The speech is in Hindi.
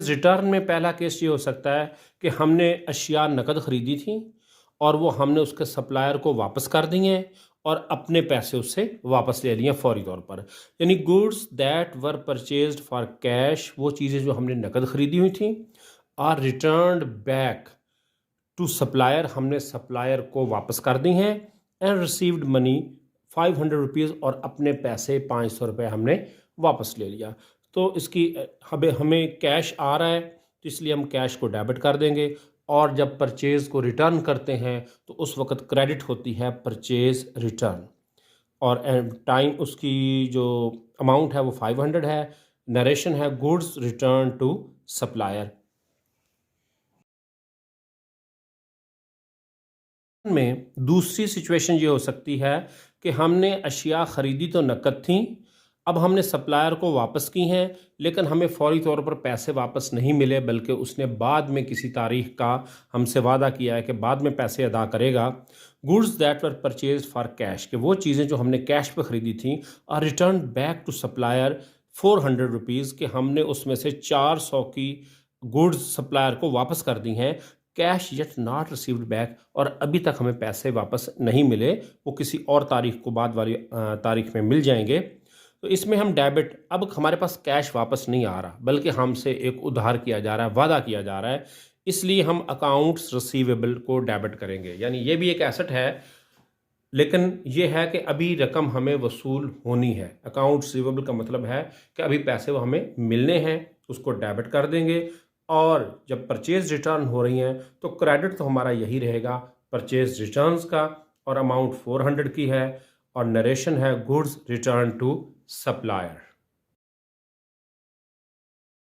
रिटर्न में पहला केस ये हो सकता है कि हमने अशिया नकद ख़रीदी थी और वो हमने उसके सप्लायर को वापस कर दी हैं और अपने पैसे उससे वापस ले लिए फ़ौरी तौर पर। यानी goods that were purchased for cash, वो चीज़ें जो हमने नकद ख़रीदी हुई थी, are returned back to supplier, हमने सप्लायर को वापस कर दी हैं। एंड रिसीव्ड मनी 500 रुपीज़, और अपने पैसे 500 रुपये हमने वापस ले लिया। तो इसकी हमें हमें कैश आ रहा है तो इसलिए हम कैश को डेबिट कर देंगे, और जब परचेज़ को रिटर्न करते हैं तो उस वक्त क्रेडिट होती है परचेज़ रिटर्न, और टाइम उसकी जो अमाउंट है वो 500 है। नरेशन है गुड्स रिटर्न टू सप्लायर। में दूसरी सिचुएशन ये हो सकती है कि हमने अशिया ख़रीदी तो नकद थी, अब हमने सप्लायर को वापस की हैं, लेकिन हमें फ़ौरी तौर पर पैसे वापस नहीं मिले, बल्कि उसने बाद में किसी तारीख का हमसे वादा किया है कि बाद में पैसे अदा करेगा। Goods that were purchase for cash, कि वो चीज़ें जो हमने कैश पे ख़रीदी थी, are return back to supplier 400 rupees, कि हमने उसमें से 400 की गुड्स सप्लायर को वापस कर दी हैं। Cash yet not received back, और अभी तक हमें पैसे वापस नहीं मिले, वो किसी और तारीख को बाद वाली तारीख में मिल जाएंगे। तो इसमें हम डेबिट, अब हमारे पास कैश वापस नहीं आ रहा बल्कि हमसे एक उधार किया जा रहा है, वादा किया जा रहा है, इसलिए हम अकाउंट्स रिसीवेबल को डेबिट करेंगे। यानी ये भी एक एसेट है, लेकिन ये है कि अभी रकम हमें वसूल होनी है। अकाउंट रिसीवेबल का मतलब है कि अभी पैसे वो हमें मिलने हैं, उसको डेबिट कर देंगे। और जब परचेज रिटर्न हो रही हैं तो क्रेडिट तो हमारा यही रहेगा परचेज रिटर्न्स का, और अमाउंट 400 की है, और नरेशन है गुड्स रिटर्न टू सप्लायर।